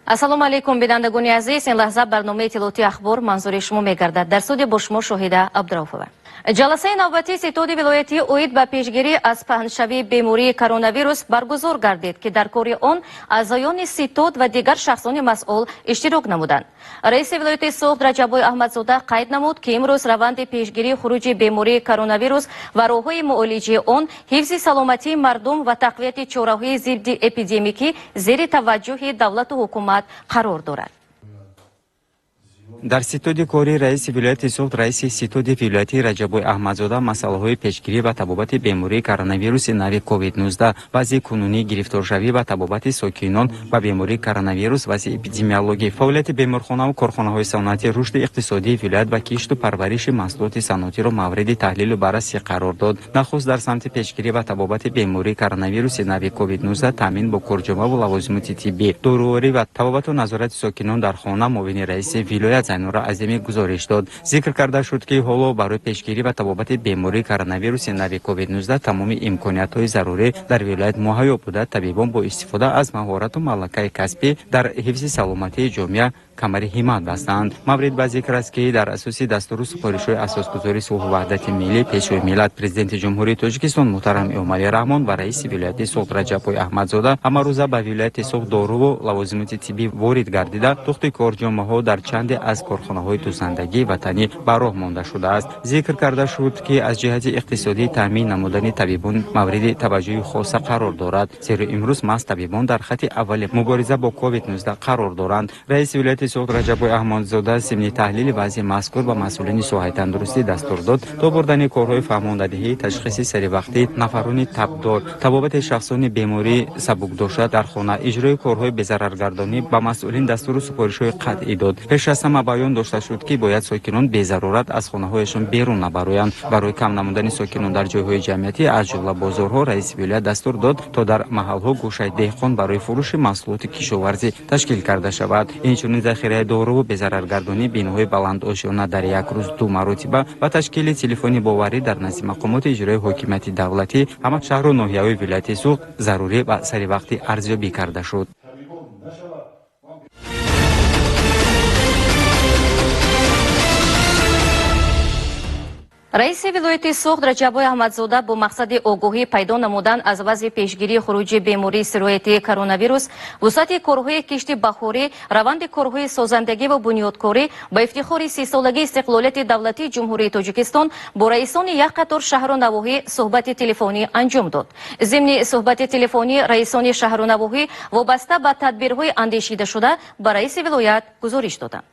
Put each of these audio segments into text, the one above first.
ассалому алейкум бинандагони азиз, ин лаҳза барномаи иттилоъоти ахбор манзури шумо мегардад. Дар студия бо шумо Шоҳида Абдурауфова. ҷаласаи навбатии ситоди вилоятӣ оид ба пешгирӣ аз паҳншавии бемории коронавирус баргузор гардид, ки дар кори он аъзоёни ситод ва дигар шахсони масъул иштирок намуданд. раиси вилояти Суғд Раҷабой Аҳмадзода қайд намуд, ки имрӯз раванди пешгирии хуруҷи бемории коронавирус ва роҳҳои муолиҷаи он, ҳифзи саломатии мардум ва тақвияти чораҳои зидди эпидемикӣ зери таваҷҷӯҳи давлату ҳукумат қарор дорад. дар ситоди кори раиси вилояти Суғд раиси ситоди вилоятӣ Раҷабой Аҳмадзода масъалаҳои пешгирӣ ва табобати бемории коронавируси нави COVID-19, вазъи кунунии гирифторшавӣ ва табобати сокинон ба бемории коронавирус, вазъи эпидемиологӣ, фаъолияти беморхонаву корхонаҳои саноатӣ, рушди иқтисодии вилоят ва кишту парвариши маҳсулоти саноатиро мавриди таҳлилу баррасӣ қарор дод. нахуст дар самти пешгирӣ ва табобати бемории коронавируси нави COVID-19 таъмин бо курҷома ва лавозимоти тиббӣ, дорувори ва табобату назорати сокинон дар хона муовини раиси вилоят Зайнура Азимӣ гузориш дод. зикр карда шуд, ки ҳоло барои пешгирӣ ва табобати бемории коронавируси нави COVID-19 тамоми имкониятҳои зарурӣ дар вилоят муҳайё буда, табибон бо истифода аз маҳорату малакаи касбӣ дар ҳифзи саломатии ҷомеа камари ҳиммат бастанд. маврид ба зикр аст, ки дар асоси дастуру супоришҳои асосгузори сулҳу ваҳдати миллӣ пешвои миллат президенти ҷумҳурии Тоҷикистон муҳтарам Эмомалӣ Раҳмон ва раиси вилояти Суғд Раҷабой Аҳмадзода ҳамарӯза ба вилояти Суғд доруву лавозимоти тиббӣ ворид гардида, тухти корҷомаҳо дар чанде аз корхонаҳои дузандагии ватанӣ ба роҳ монда шудааст. зикр карда шуд, ки аз ҷиҳати иқтисодӣ таъмин намудани табибон мавриди таваҷҷӯҳи хоса қарор дорад, зеро имрӯз маҳз табибон дар хати аввали мубориза бо COVID-19 қарор доранд. раиси вилояти Суғд Раҷабой Аҳмадзода симни таҳлили вазъи мазкур ба масъулини соҳаи тандурустӣ дастур дод то бурдани корҳои фаҳмондадиҳӣ, ташхиси саривақтӣ нафарони табдор, табобати шахсони бемории сабукдошта дар хона, иҷрои корҳои безараргардонӣ ба масъулин дастуру супоришҳои қатъӣ дод. пеш аз ҳама баён дошта шуд, ки бояд сокинон безарурат аз хонаҳояшон берун набароянд. барои кам намудани сокинон дар ҷойҳои ҷамъиятӣ аз ҷумла бозорҳо, раиси вилоят дастур дод, то дар маҳалҳо гӯшаи деҳқон барои фурӯши маҳсулоти кишоварзӣ ташкил карда шавад. инчунин захираи дору безараргардонӣ, бинои баландошона дар як рӯз 2 маротиба ва ташкили телефони боварӣ дар назди мақомоти иҷрои ҳокимияти давлатӣ ҳама шаҳру ноҳияҳои вилояти Суғд зарурӣ ва саривақтӣ арзёбӣ карда шуд. раиси вилояти Суғд Раҷабой Аҳмадзода бо мақсади огоҳӣ пайдо намудан аз вазъи пешгирии хуруҷи бемории сироятии коронавирус, вусъати корҳои кишти баҳорӣ, раванди корҳои созандагӣ ва бунёдкорӣ ба ифтихори 30-солагии истиқлолияти давлатии ҷумҳурии Тоҷикистон бо раисони як қатор шаҳру навоҳӣ суҳбати телефонӣ анҷом дод. зимни суҳбати телефонӣ раисони шаҳру навоҳӣ вобаста ба тадбирҳои андешидашуда ба раиси вилоят гузориш доданд.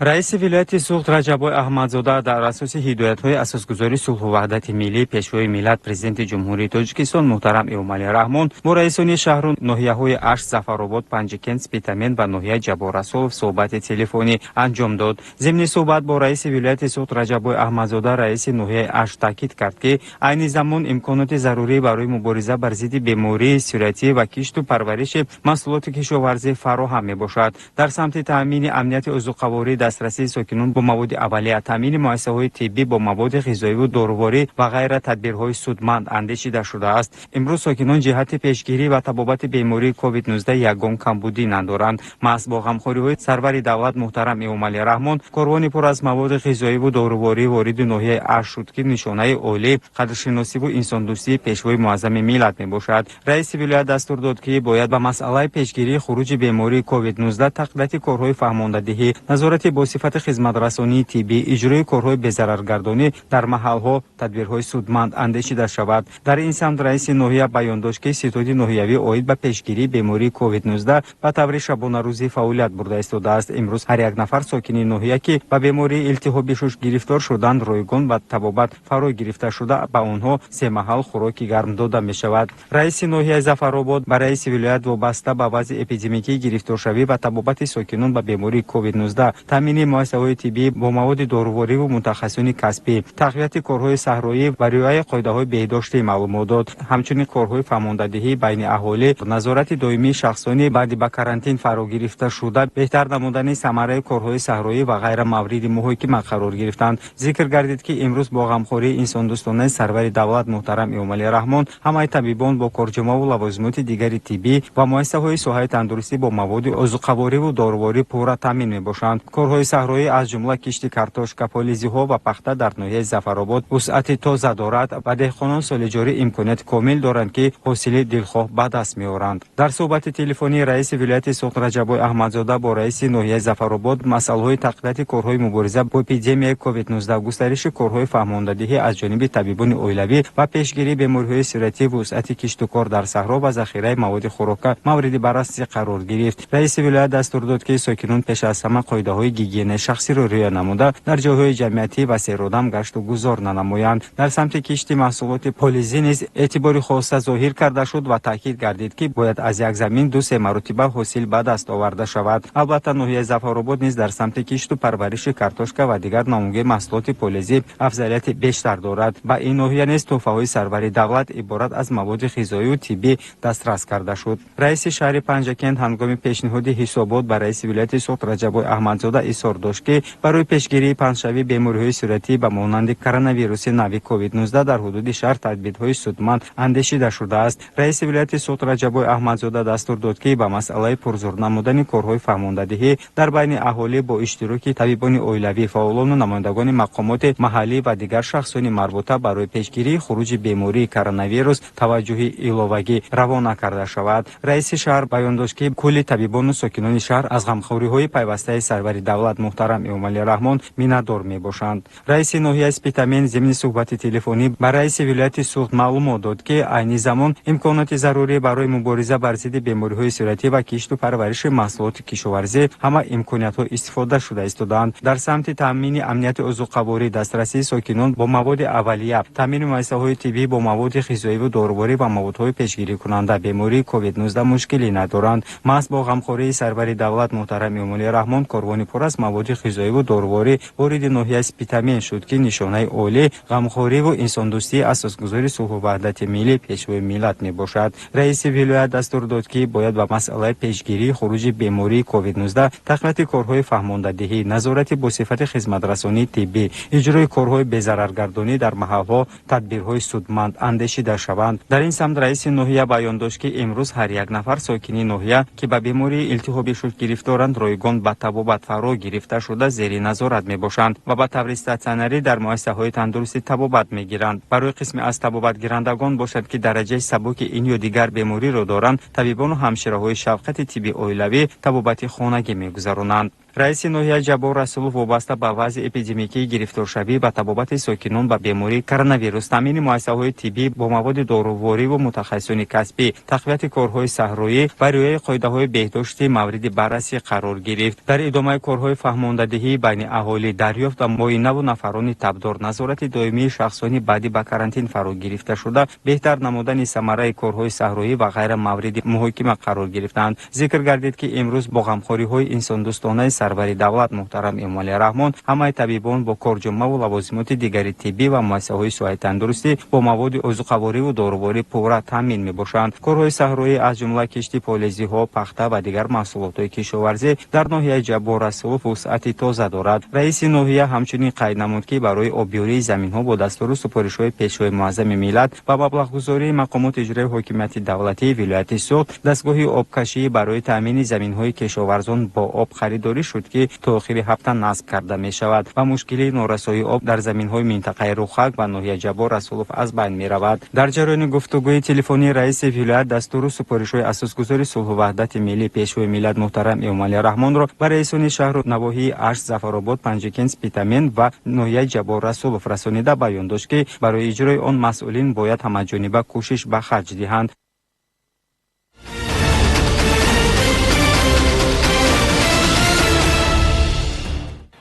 раиси вилояти Суғд Раҷабой Аҳмадзода дар асоси ҳидоятҳои асосгузори сулҳу ваҳдати миллӣ, пешвои миллат президенти ҷумҳурии Тоҷикистон муҳтарам Эмомалӣ Раҳмон бо раисони шаҳру ноҳияҳои Ашт, Зафаробод, Панҷикент, Спитамен ва ноҳияи Ҷаборасолов суҳбати телефонӣ анҷом дод. зимни суҳбат бо раиси вилояти Суғд Раҷабой Аҳмадзода раиси ноҳияи Ашт таъкид кард, ки айни замон имконоти зарурӣ барои мубориза бар зидди бемории сироятӣ ва кишту парвариши маҳсулоти кишоварзӣ фароҳам мебошад. дар самти таъмини амнияти узуқаворӣ, дастрасии сокинон бо маводи аввалия, таъмини муассисаҳои тиббӣ бо маводи ғизоиву доруворӣ ва ғайра тадбирҳои судманд андешида шудааст. имрӯз сокинон ҷиҳати пешгирӣ ва табобати бемории COVID-19 ягон камбудӣ надоранд. маҳз бо ғамхориҳои сарвари давлат муҳтарам Эмомалӣ Раҳмон корвони пур аз маводи ғизоиву доруворӣ вориди ноҳияи Ашт шуд, ки нишонаи олӣ, қадршиносиву инсондӯстии пешвои муаззами миллат мебошад. раиси вилоят дастур дод, ки бояд ба масъалаи пешгирии хуруҷи бемории COVID-19, тақвияти корҳои фаҳмондадиҳӣ, назорати бо сифати хизматрасонии тиббӣ, иҷрои корҳои безараргардонӣ дар маҳалҳо, тадбирҳои судманд андешида шавад. дар ин самт раиси ноҳия баён дошт, ки ситоди ноҳиявӣ оид ба пешгирии бемории COVID-19 ба таври шабонарӯзӣ фаъолият бурда истодааст. имрӯз ҳар як нафар сокини ноҳия, ки ба бемории илтиҳоби шуш гирифтор шуданд, ройгон ба табобат фаро гирифта шуда, ба онҳо семаҳал хӯроки гарм дода мешавад. раиси ноҳияи Зафаробод ба раиси вилоят вобаста ба вазъи эпидемикии гирифторшавӣ ва табобати сокинон ба бемории COVID-19 таъмини муассисаҳои тиббӣ бо маводи доруворӣ ва мутахассисони касбӣ, тақвияти корҳои саҳроӣ ва риояи қоидаҳои беҳдошти маълумотот, ҳамчунин корҳои фаҳмондадиҳӣ байни аҳолӣ, назорати доимии шахсони баъди ба карантин фаро гирифта шуда, беҳтар намудани самараи корҳои саҳроӣ ва ғайра мавриди муҳокима қарор гирифтанд. зикр гардид, ки имрӯз бо ғамхории инсондӯстонаи сарвари давлат муҳтарам Эмомалӣ Раҳмон, ҳамаи табибон бо корҷамову лавозимоти дигари тиббӣ ва муассисаҳои соҳаи тандурустӣ бо маводи озуқавориву доруворӣ пурра таъмин мебошанд. корҳои саҳроӣ аз ҷумла кишти картошка, полизиҳо ва пахта дар ноҳияи Зафаробод вусъати тоза дорад ва деҳқонон соли ҷорӣ имконияти комил доранд, ки ҳосили дилхоҳ ба даст меоранд. дар суҳбати телефонӣ раиси вилояти Суғд Раҷабой Аҳмадзода бо раиси ноҳияи Зафаробод масъалаҳои тақвияти корҳои мубориза бо эпидемияи COVID-19, густариши корҳои фаҳмондадиҳӣ аз ҷониби табибони оилавӣ ва пешгирии бемориҳои сиратӣ, вусъати кишту кор дар саҳро ва захираи маводи хӯрока мавриди баррасӣ қарор гирифт. раиси вилоят дастур дод, ки сокинон пеш аз ҳама қоидаҳои гигиенаи шахсиро риоя намуда, дар ҷойҳои ҷамъиятӣ ва серодам гашту гузор нанамоянд. дар самти кишти маҳсулоти полизӣ низ эътибори хоса зоҳир карда шуд ва таъкид гардид, ки бояд аз як замин 2-3 маротиба ҳосил ба даст оварда шавад. албатта ноҳияи Зафаробод низ дар самти кишту парвариши картошка ва дигар намунгии маҳсулоти полизӣ афзалияти бештар дорад. ба ин ноҳия низ тӯҳфаҳои сарвари давлат иборат аз маводи ғизоиву тиббӣ дастрас карда шуд. раиси шаҳри Панҷакент ҳангоми пешниҳоди ҳисобот ба раиси вилояти Суғд Раҷабой Аҳмадзода изҳор дошт, ки барои пешгирии панҷшавии бемориҳои суратӣ ба монанди коронавируси нави COVID-19 дар ҳудуди шаҳр тадбирҳои судманд андешида шудааст. раиси вилояти Суғд Раҷабой Аҳмадзода дастур дод, ки ба масъалаи пурзур намудани корҳои фаҳмондадиҳӣ дар байни аҳолӣ бо иштироки табибони оилавӣ, фаъолону намояндагони мақомоти маҳаллӣ ва дигар шахсони марбута барои пешгирии хуруҷи бемории коронавирус таваҷҷӯҳи иловагӣ равона карда шавад. раиси шаҳр баён дошт, ки кулли табибону сокинони шаҳр аз ғамхориҳои пайвастаи сарвари давлат муҳтарам Эмомалӣ Раҳмон миннатдор мебошанд. раиси ноҳияи Спитамен зимни суҳбати телефонӣ ба раиси вилояти Суғд маълумот дод, ки айни замон имконоти зарурӣ барои мубориза бар зидди бемориҳои суратӣ ва кишту парвариши маҳсулоти кишоварзӣ ҳама имкониятҳо истифода шуда истодаанд. дар самти таъмини амнияти озуқаворӣ, дастрасии сокинон бо маводи аввалия, таъмини муассисаҳои тиббӣ бо маводи ғизоиву доруворӣ ва маводҳои пешгирикунанда бемории COVID-19 мушкилӣ надоранд. маҳз бо ғамхории сарвари давлат муҳтарам Эмомалӣ Раҳмон корвони пур аз маводи ғизоиву доруворӣ вориди ноҳияи Спитамен шуд, ки нишонаи олӣ ғамхориву инсондӯстии асосгузори сулҳу ваҳдати миллӣ пешвои миллат мебошад. раиси вилоят дастур дод, ки бояд ба масъалаи пешгирии хуруҷи бемории COVID-19, тақвияти корҳои фаҳмондадиҳӣ, назорати босифати хизматрасонии тиббӣ, иҷрои корҳои безараргардонӣ дар маҳалҳо, тадбирҳои судманд андешида шаванд. дар ин самт раиси ноҳия баён дошт, ки имрӯз ҳар як нафар сокини ноҳия, ки ба бемории илтиҳоби шук гирифторанд, ройгон ба табобат фаро гирифта шуда зери назорат мебошанд ва ба таври статсионарӣ дар муассисаҳои тандурустӣ табобат мегиранд. барои қисми аз табобатгирандагон бошад, ки дараҷаи сабуки ин ё дигар бемориро доранд, табибону ҳамшираҳои шафқати тибби оилавӣ табобати хонагӣ мегузаронанд. раиси ноҳия Ҷабор Расулов вобаста ба вазъи эпидемикии гирифторшавӣ ба табобати сокинон ба бемории коронавирус, таъмини муассисаҳои тиббӣ бо маводи дорувориву мутахассисони касбӣ, тақвияти корҳои саҳроӣ ва риояи қоидаҳои беҳдошти мавриди баррасӣ қарор гирифт. дар идомаи корҳои фаҳмондадиҳӣ байни аҳолӣ, дарёфт ва муоинаву нафарони табдор, назорати доимии шахсони баъди ба карантин фаро гирифта шуда, беҳтар намудани самараи корҳои саҳроӣ ва ғайра мавриди муҳокима қарор гирифтанд. зикр гардид, ки имрӯз бо ғамхориҳои инсондӯстонаи сарвари давлат муҳтарам Эмомалӣ Раҳмон, ҳамаи табибон бо корҷомаву лавозимоти дигари тиббӣ ва муассисаҳои соҳаи тандурустӣ бо маводи озуқавориву доруворӣ пурра таъмин мебошанд. корҳои саҳроӣ аз ҷумла кишти полизиҳо, пахта ва дигар маҳсулотҳои кишоварзӣ дар ноҳияи Ҷаббор Расулов вусъати тоза дорад. раиси ноҳия ҳамчунин қайд намуд, ки барои обёрии заминҳо бо дастуру супоришҳои пешвои муаззами миллат ва маблағгузории мақомоти иҷрои ҳокимияти давлатии вилояти Суғд, дастгоҳи обкашӣ барои таъмини заминҳои кишоварзон бо об харидорӣ шуд, ки то охири ҳафта насб карда мешавад ва мушкилии норасоии об дар заминҳои минтақаи Рухак ва ноҳия Ҷаббор Расулов аз байн меравад. дар ҷараёни гуфтугӯи телефонӣ раиси вилоят дастуру супоришҳои асосгузори сулҳу ваҳдати миллӣ пешвои миллат муҳтарам Эмомалӣ Раҳмонро ба раисони шаҳру навоҳии Ашт, Зафаробод, Панҷакент, Спитамен ва ноҳияи Ҷаббор Расулов расонида баён дошт, ки барои иҷрои он масъулин бояд ҳамаҷониба кӯшиш ба харҷ диҳанд.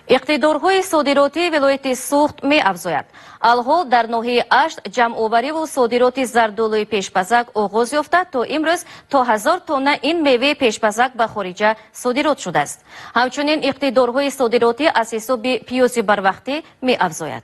اقتدارهای صادراتی ولایت سوخت می افزاید. الحال در ناحیه اشت جمع‌آوری و صادرات زردآلوی پیشپزک آغاز یافته تا امروز تا 1000 تن این میوه پیشپزک به خارج صادرات شده است. همچنین اقتدارهای صادراتی از حساب پیاز بروقتی می افزاید.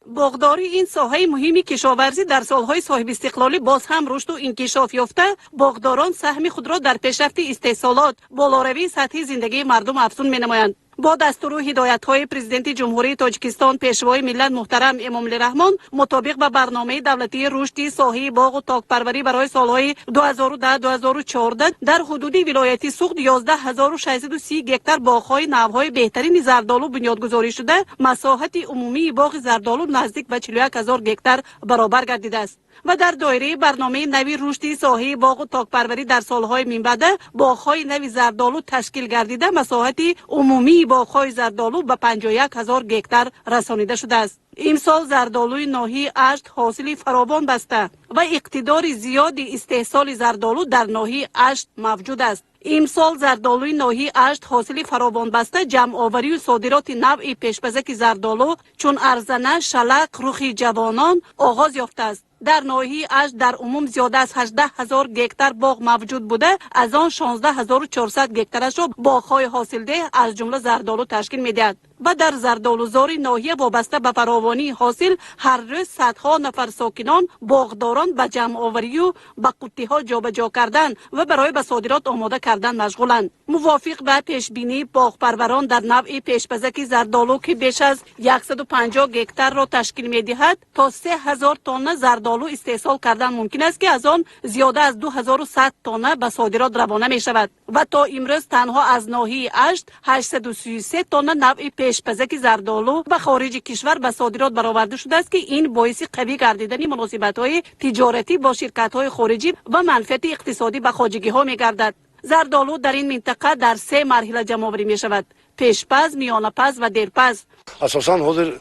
باغداری این ساحه مهمی کشاورزی در سالهای صاحب استقلالی باز هم رشد و انکشاف یافته، باغداران سهم خود را در پیشرفت استحصالات، بالاروی سطح زندگی مردم افزون می‌نمایند. با دستور و هدایت‌های پرزیدنت جمهوری تاجیکستان پیشوای ملت محترم امامعلی رحمان مطابق به برنامه دولتی رشد ساحه باغ و تاک‌پروری برای سالهای 2010-2014 در حدود ولایت سوخت 11630 گکتار باغ‌های نوهای بهترین زردآلو بنیادگذاری شده، مساحت عمومی باغ زردآلو نزدیک به 41000 گکتار برابر گردیده است. و در دایره برنامه نوی رشد ساحه باغ و تاک‌پروری در سالهای میانبر باغ‌های نوی زردآلو تشکیل گردیده، مساحت عمومی باغ‌های زردآلو به 51000 گکتار رسانیده شده است. امسال زردآلوی ناحیه اشت حاصل فراوان بسته و اقتدار زیادی استحصال زردآلو در ناحیه اشت موجود است. امسال زردآلوی ناحیه اشت حاصل فراوان بسته جمع آوری و صادرات نوع پیشپزک زردآلو چون ارزنه، شلق، رخ جوانان آغاز یافته است. در ناحیه اشت در عموم زیاده از 18000 گکتار باغ موجود بوده، از آن 16400 گکتارش را باغ‌های حاصلده از جمله زردآلو تشکیل می‌دهد. و در زردآلوزاری ناحیه وابسته به فراوانی حاصل هر روز صدها نفر ساکنان باغداران به جمع آوری و به قوطی‌ها جابجا کردن و برای به صادرات آماده کردن مشغولند. موافق به پیشبینی باغپروران در نوع پیشپزک زردآلو که بیش از 150 گکتار را تشکیل می‌دهد تا 3000 تن زردآلو استحصال کردن ممکن است که از آن زیاده از 2100 تن به صادرات روانه می‌شود و تا امروز تنها از ناحیه اشت 833 تن نوع پیشپزک زردآلو به خارج کشور به صادرات برآورده شده است که این باعث قوی گردیدن مناسبت‌های تجارتی با شرکت‌های خارجی و منفعت اقتصادی به خواجگی‌ها می‌گردد. زردآلو در این منطقه در 3 مرحله جمع‌آوری می‌شود: پیشپز، میانه‌پز و دیرپز. اساساً حاضر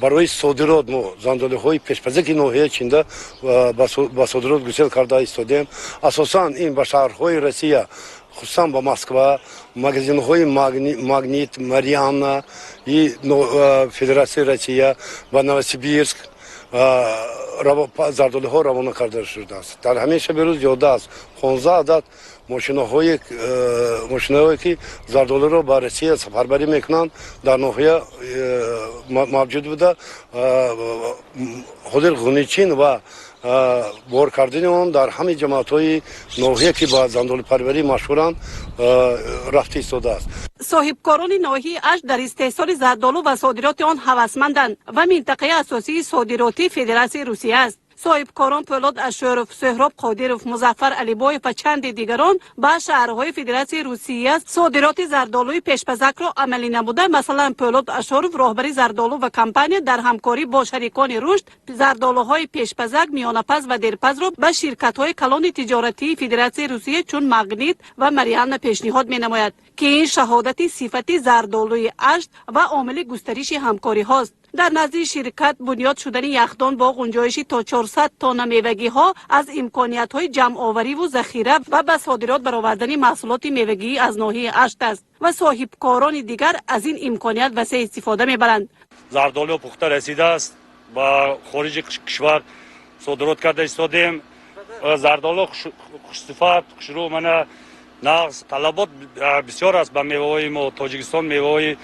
برای صادرات ما زردآلوهای پیشپزک ناحیه چینده با صادرات گسیل کرده ایستادیم. اساساً این به شهرهای روسیه خصوصا با مسکو، مغازین‌های ماگنیت، ماریانا، فدراسیون روسیه و نوسیبیرسک زردآلوها روانه کرده شده است. در همین شب روز زیاده است 15 عدد ماشین‌هایی که زردآلو را به روسیه سفربری میکنند در ناحیه موجود بوده. حاضر غنیچین و بار کردن آن در همه جماعت‌های ناحیه که با زردآلو پروری مشهورند رفته ایستاده است. صاحبکاران ناحیه اشت در استحصال زردآلو و صادرات آن هوسمندند و منطقه اساسی صادراتی فدراسیون روسیه است. صاحبکاران پولاد اشورف، سهراب قادرف، مظفر علیبایف و چند دیگران به شهرهای فدراسیون روسیه صادرات زردآلوی پیشپزک را عملی نموده. مثلا پولاد اشورف راهبری زردآلو و کمپانی در همکاری با شریکان رشد زردآلوهای پیشپزک، میانه‌پز و دیرپز را به شرکت‌های کلان تجارتی فدراسیون روسیه چون ماگنیت و ماریانا پیشنهاد می‌نماید که این شهادت صفت زردآلوی اشت و عامل گسترش همکاری هاست. در نزد شرکت بنیاد شدن یخدان با گنجایشی تا 400 تن میوگی ها از امکانیت های جمع آوری و ذخیره و به صادرات برآوردن محصولات میوگی از ناحیه اشت است و صاحبکاران دیگر از این امکانیت وسیع استفاده میبرند. زردآلو پخته رسیده است، با خارج کشور صادرات کرده ایستادیم. زردآلو خوشصفت، خوشرو، من نقص طلبات بسیار است. به میوه‌های ما تاجیکستان میوه‌های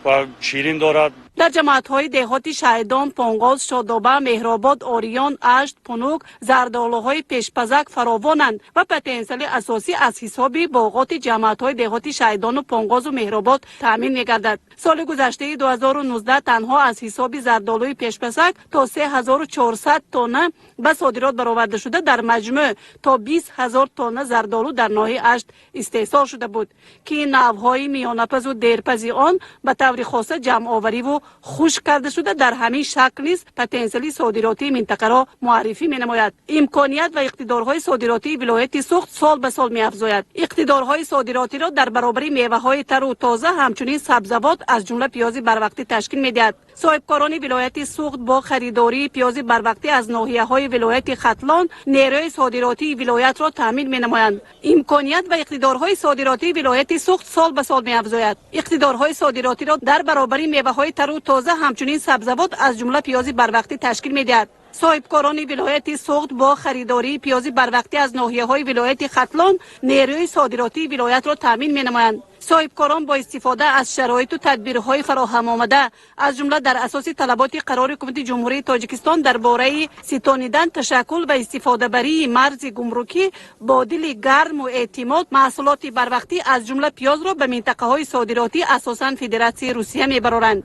و شیرین دارد. در جماعت‌های دهاتی شهیدان، پانگاز، شادابه، مهرآباد، آریان، اشت، پنوک زردآلوهای پیشپزک فراوانند و پتانسیل اساسی از حساب باغات جماعت‌های دهاتی شهیدان و پانگاز و مهرآباد تامین می‌گردد. سال گذشته 2019 تنها از حساب زردآلوی پیشپزک تا 3400 تن به صادرات برآورده شده، در مجموع تا 20000 تن زردآلو در ناحیه اشت استحصال شده بود که نوع‌های میانه‌پز و دیرپز آن به طور خاص جمع آوری و خشک کرده شده در همین شکل نیز پتانسیل صادراتی منطقه را معرفی می‌نماید. امکانیت و اقتدارهای صادراتی ولایت سوخت سال به سال می‌افزاید. اقتدارهای صادراتی را در برابر میوه‌های تر و تازه همچنین سبزیجات از جمله پیاز بروقتی تشکیل می‌دهد. صاحبکاران ولایت سوخت با خریداری پیاز بروقتی از ناحیه‌های ولایت ختلان نیروی صادراتی ولایت را تامین می‌نمایند. امکانیت و اقتدارهای صادراتی ولایت سوخت سال به سال می‌افزاید. اقتدارهای صادراتی را در برابر میوه‌های تر و تازه همچنین سبزیجات از جمله پیاز بروقتی تشکیل می‌دهد. صاحبکاران ولایت سوخت با خریداری پیاز بروقتی از ناحیه‌های ولایت ختلان نیروی صادراتی ولایت را تامین می‌نمایند. صاحبکاران با استفاده از شرایط و تدبیرهای فراهم آمده از جمله در اساس طلبات قرار حکومت جمهوری تاجیکستان درباره ستانیدن تشکل و استفاده بری مرز گمرکی با دل گرم و اعتماد محصولات بروقتی از جمله پیاز را به منطقه‌های صادراتی اساساً فدراسیون روسیه می‌برند.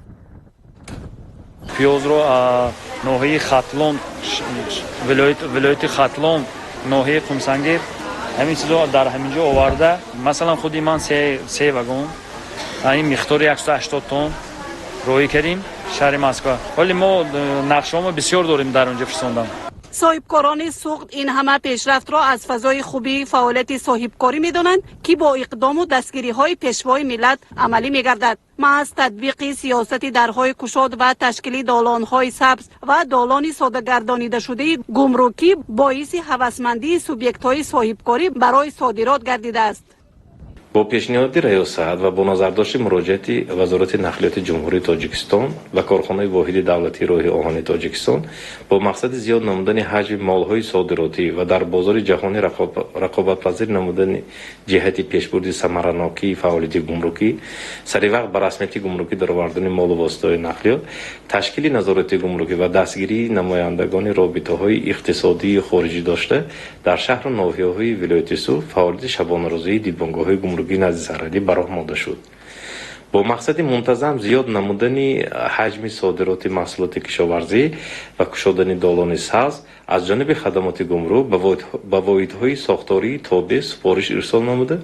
پیاز رو ناحیه ختلان ولایت ختلان ناحیه قمسنگیر همین چیزا در همینجا آورده. مثلا خودی من سه واگن این مقدار 180 تن روی کردیم شهر مسکو. ولی ما نقشه‌مو بسیار داریم در اونجا فرستادم. صاحبکاران سوخت این همه پیشرفت را از فضای خوبی فعالیت صاحبکاری می‌دانند که با اقدام و دستگیری‌های پیشوای ملت عملی می‌گردد. محض تطبیق سیاست درهای گشاد و تشکیل دالان‌های سبز و دالان ساده‌گردانیده شده گمرکی باعث هوسمندی سوبیکت‌های صاحبکاری برای صادرات گردیده است. با پیشنهاد ریاست و با نظرداشت مراجعت وزارت نقلیات جمهوری تاجیکستان و کارخانه واحد دولتی راه آهن تاجیکستان با مقصد زیاد نمودن حجم مالهای صادراتی و در بازار جهانی رقابت‌پذیر نمودن جهت پیشبرد ثمره‌ناکی فعالیت گمرکی، سریع به رسمیت گمرکی در آوردن مال و واسطه‌های نقلیات، تشکیل نظارت گمرکی و دستگیری نمایندگان رابطه‌های اقتصادی خارجی داشته در شهر و ناحیه‌های ولایت سوخت فعالیت شبانه‌روزی دیدبانگاه‌های گمرکی نزد سرحدی براه مانده شد. با مقصد منتظم زیاد نمودن حجم صادرات محصولات کشاورزی و گشادن دالان سبز از جانب خدمات گمرک به واحدهای ساختاری تابع سفارش ارسال نموده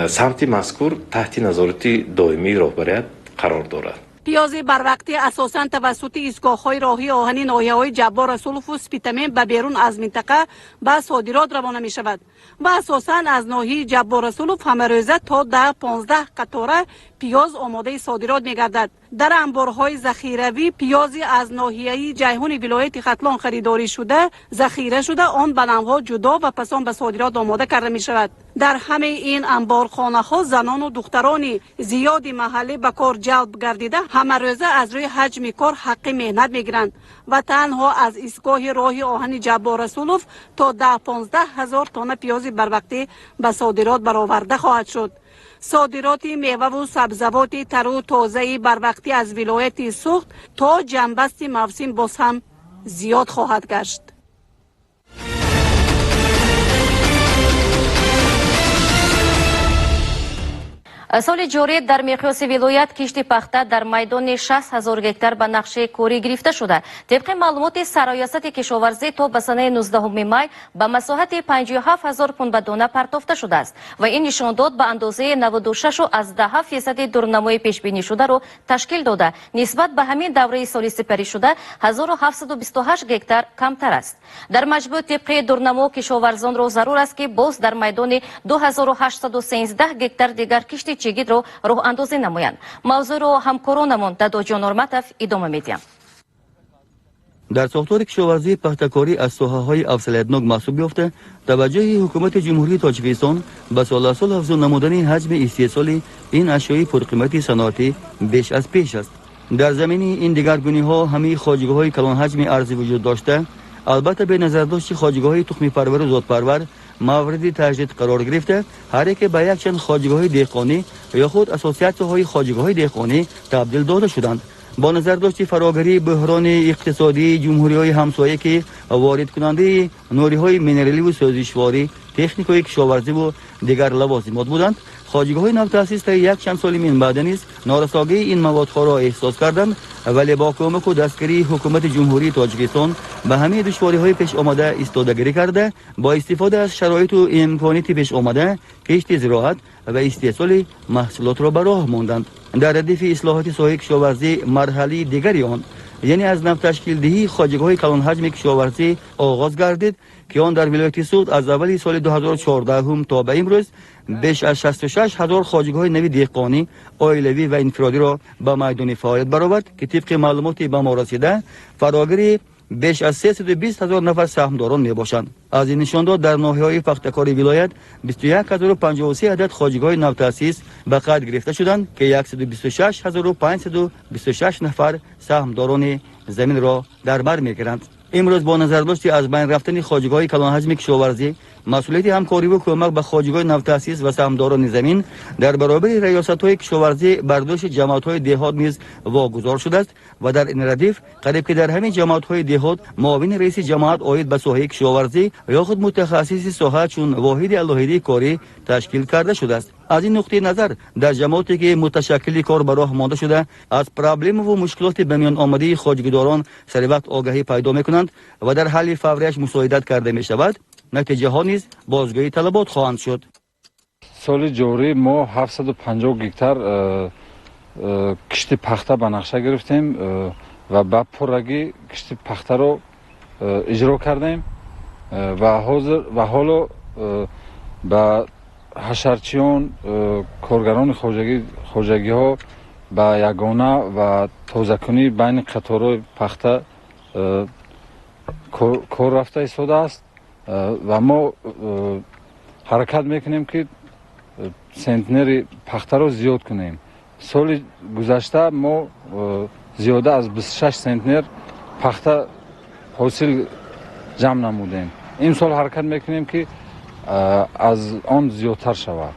سمت مذکور تحت نظارت دائمی راهبریت قرار دارد. پیاز بروقتی اساساً توسط ایستگاه‌های راهی آهنی ناحیه‌های جبار رسولوف و سپیتمن به بیرون از منطقه به صادرات روانه می‌شود و اساساً از ناحیه جبار رسولوف همه‌روزه تا 10-15 قطاره پیاز آماده صادرات می‌گردد. در انبارهای ذخیروی پیازی از ناحیه جیهون ولایت ختلان خریداری شده ذخیره شده آن به نوها جدا و پس آن به صادرات آماده کرده می‌شود. در همه این انبارخانه‌ها زنان و دختران زیادی محلی به کار جلب گردیده همه‌روزه از روی حجم کار حق مهنت می‌گیرند و تنها از ایستگاه راه آهن جبار رسولوف تا 10-15 هزار تن پیاز بروقتی به صادرات برآورده خواهد شد. صادرات میوه و سبزیجات تر و تازه بروقتی از ولایت سوخت تا جنبست موسم باز هم زیاد خواهد گشت. سال جاری در مقیاس ولایت کشت پخته در میدان 60,000 گکتار به نقشه کوری گرفته شده. طبق معلومات سرایست کشاورزی تا به سنه 19 می به مساحت 57,000 پوند دانه پرداخته شده است و این نشانداد به اندازه 96.10% دورنمای پیش بینی شده را تشکیل داده. نسبت به همین دوره سال سپری شده 1728 گکتار کمتر است. در مجموع طبق دورنما کشاورزان را ضرور است که باز در میدان 2813 گکتار دیگر کشت چگید رو راه اندازی نمایند. موضوع رو همکارانمون دادا جان نورمتوف ادامه میدیم. در ساختار کشاورزی پخته‌کاری از ساحه‌های افضلیت‌ناک محسوب یافته توجه حکومت جمهوری تاجیکستان به سال افزون نمودن حجم استحصال این اشیای پرقیمت صنعتی بیش از پیش است. در زمین این دگرگونی‌ها همه خواجگاه‌های کلان حجم ارزی وجود داشته، البته به نظر داشت خواجگاه‌های تخم پرور و ذات‌پرور مورد تجدید قرار گرفته، هر یک به یک چند خواجگاه‌های دهقانی یا خود اساسیات‌های خواجگاه‌های دهقانی تبدیل داده شدند. با نظر داشت فراگیری بحران اقتصادی جمهوری‌های همسایه که وارد کننده نوری‌های مینرالی و سازشواری، تکنیک‌های کشاورزی و دیگر لوازمات بودند، خواجگاه‌های نوتأسیس تا یک چند سال من بعد نیز نارسایی این موادها را احساس کردند، ولی با کمک و دستگیری حکومت جمهوری تاجیکستان به همه دشواری‌های پیش آمده ایستادگی کرده، با استفاده از شرایط و امکانات پیش آمده کشت زراعت و استحصال محصولات را به راه ماندند. در ردیف اصلاحات ساحه کشاورزی مرحله دیگری آن یعنی از نو تشکیل‌دهی خواجگی‌های کلان حجم کشاورزی آغاز گردید که آن در ولایت سود از اول سال 2014 تا به امروز بیش از 66,000 خواجگی‌های نوی دهقانی، عائلوی و انفرادی را به میدان فعالیت برآورد که طبق معلوماتی به ما رسیده فراگیری بیش از 320,000 نفر سهامداران می باشند. از این نشانداد در ناحیه‌های پختکاری ولایت 21,053 عدد خواجگی‌های نوتأسیس به قید گرفته شدند که 126,526 نفر سهامداران زمین را در بر می‌گیرند. امروز با نظرداشت از بین رفتن خواجگی‌های کلان حجم کشاورزی، مسئولیت همکاری و کمک به خواجگی‌های نوتأسیس و سهامداران زمین در برابر ریاست‌های کشاورزی بر دوش جماعت‌های دهات نیز واگذار شده است و در این ردیف قریب که در همین جماعت‌های دهات معاون رئیس جماعت عاید به ساحه کشاورزی یا خود متخصص ساحه چون واحد علاهده کاری تشکیل کرده شده است. از این نقطه نظر در جماعتی که متشکل کار به راه مانده شده از پرابلم و مشکلات به میان آمده خواجگیداران سر وقت آگاهی پیدا می‌کنند و در حل فوریش مساعدت کرده می‌شود. نتیجه ها نیز بازگویی طلبات خواهند شد. سال جاری ما 750 گیتار کشتی پخته به نقشه گرفتیم و با پرگی کشتی پخته رو اجرا کردیم و حالا با حشرچیان کارگران خواجگی ها با یگانه و تازه‌کنی بین قطارهای پخته کار رفته ایستاده است و ما حرکت میکنیم که سنتنر پخته رو زیاد کنیم. سال گذشته ما زیاده از 26 سنتنر پخته حاصل جمع نمودیم. این سال حرکت میکنیم که از آن زیادتر شود.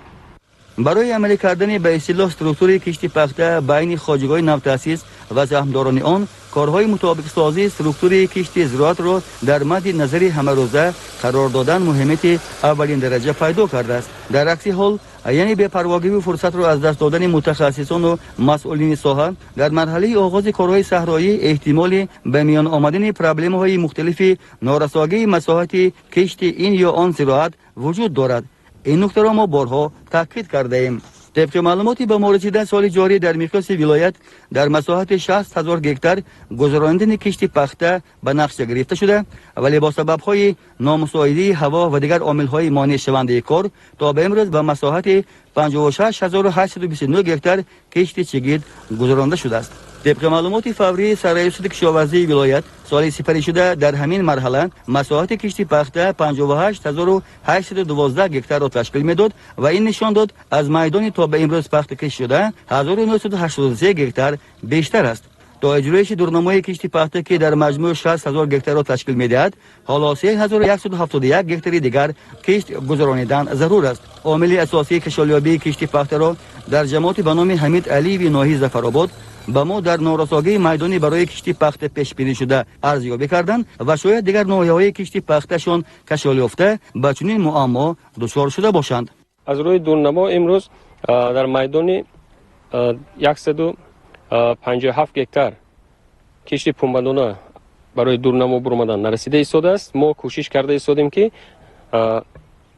برای عملی کردن به اصطلاح استراکتور کشتی پخته بین خواجگی‌های نوتأسیس و سهامداران آن کارهای مطابق سازی استراکتور کشتی زراعت را در مد نظر همه روزه قرار دادن مهمت اولین درجه پیدا کرده است. در عکس حال یعنی بی‌پرواگی و فرصت را از دست دادن متخصصان و مسئولین ساحه در مرحله آغاز کارهای صحرایی احتمال به میان آمدن پرابلم‌های مختلف نارساگی مساحت کشتی این یا آن زراعت وجود دارد. این نکته را ما بارها تاکید کرده ایم. طبق معلوماتی به ما رسیده سال جاری در میقیاس ولایت در مساحت 60,000 گکتار گذراندن کشتی پخته به نقشه گرفته شده ولی با سبب‌های نامساعدی هوا و دیگر عامل‌های مانع شونده کار تا به امروز به مساحت 56,829 گکتار کشتی چگید گذرانده شده است. طبق معلومات فوری سررئیس کشاورزی ولایت سال سپری شده در همین مرحله مساحت کشتی پخته 58,812 گکتار را تشکیل میداد و این نشان داد از میدانی تا به امروز پخته کش شده 1983 گکتار بیشتر است. تا اجرایش دورنامه کشتی پخته که در مجموع 60,000 گکتار را تشکیل میدهد حالا 3,171 گکتار دیگر کشت گذرانیدن ضرور است. عامل اساسی کشالیابی کشتی پخته را در جماعت به نام حمید علی و ناهی ظفرآباد با ما در نارساگی میدانی برای کشتی پخته پیش بینی شده ارزیابی کردند و شاید دیگر ناحیه‌های کشتی پختهشان کشال یافته به چنین معما دچار شده باشند. از روی دورنما امروز در میدان 157 گکتار کشتی پنبندانه برای دورنما برآمدن نرسیده ایستاده است. ما کوشش کرده ایستادیم که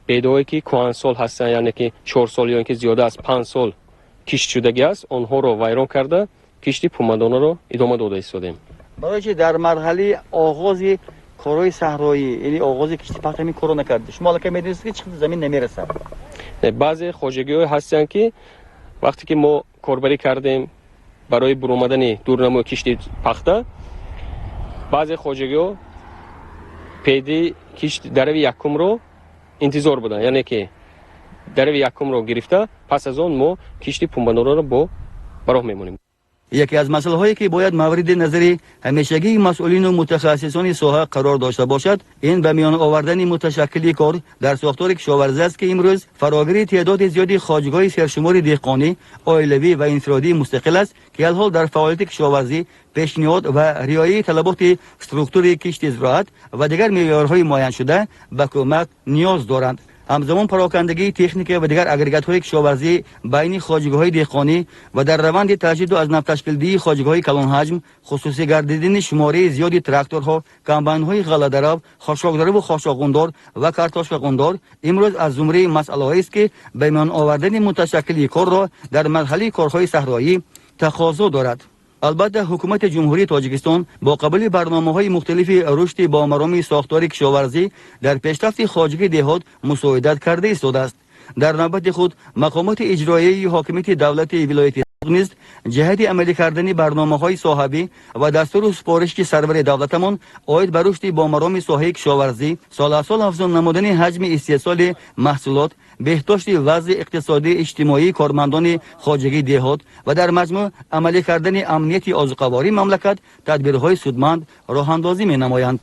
پیدایی که کهن سال هستند یعنی که 4 سال یا اینکه زیاده از 5 سال کشت شدگی است آنها را ویران کرده کشتی پنبندانه را ادامه داده ایستادیم. برای چه در مرحله آغاز کارهای صحرایی یعنی آغاز کشتی پخته می کار نکرد شما که میدونید که چقدر زمین نمیرسه. بعضی خواجگی‌ها هستند که وقتی که ما کاربری کردیم برای برآمدن دورنما کشتی پخته بعضی خواجگی‌ها پیدی کشتی درو یکم رو انتظار بودن یعنی که درو یکم رو گرفته پس از آن ما کشتی پنبندانه رو با براه میمونیم. یکی از مسائل هایی که باید مورد نظر همیشگی مسئولین و متخصصان ساحه قرار داشته باشد این به میان آوردن متشکلی کار در ساختار کشاورزی است که امروز فراگیری تعداد زیادی خواجگی‌های سرشمار دهقانی عائلوی و انفرادی مستقل است که الحال در فعالیت کشاورزی پیشنهاد و رعایت طلبات استراکتور کشتی زراعت و دیگر معیارهای معین شده به کمک نیاز دارند. همزمان پراکندگی تکنیک و دیگر اگریگات‌های کشاورزی بین خواجگی‌های دهقانی و در روند تجدید از نو تشکیل‌دهی خواجگی‌های کلان حجم خصوصی گردیدن شماره زیادی تراکتورها، کمباین‌های غله‌درو، خاشاک‌درو و خاشاک‌گوندار و کارتاشک‌گوندار امروز از زمره مسائلی است که به میان آوردن متشکلی کار را در مرحله کارهای صحرایی تقاضا دارد. البته حکومت جمهوری تاجیکستان با قبول برنامه‌های مختلف رشد با مرام ساختار کشاورزی در پیشرفت خواجگی دهات مساعدت کرده ایستاده است. در نوبت خود مقامات اجرایی حاکمیت دولت ولایت نیز جهت عملی کردن برنامه‌های صاحبی و دستور و سپارش سرور دولتمان عاید بر رشد با مرام ساحه کشاورزی سال افزون نمودن حجم استحصال محصولات، بهداشت وضع اقتصادی اجتماعی کارمندان خواجگی دهات و در مجموع عملی کردن امنیت آذوقه‌واری مملکت تدبیرهای سودمند راه اندازی می‌نمایند.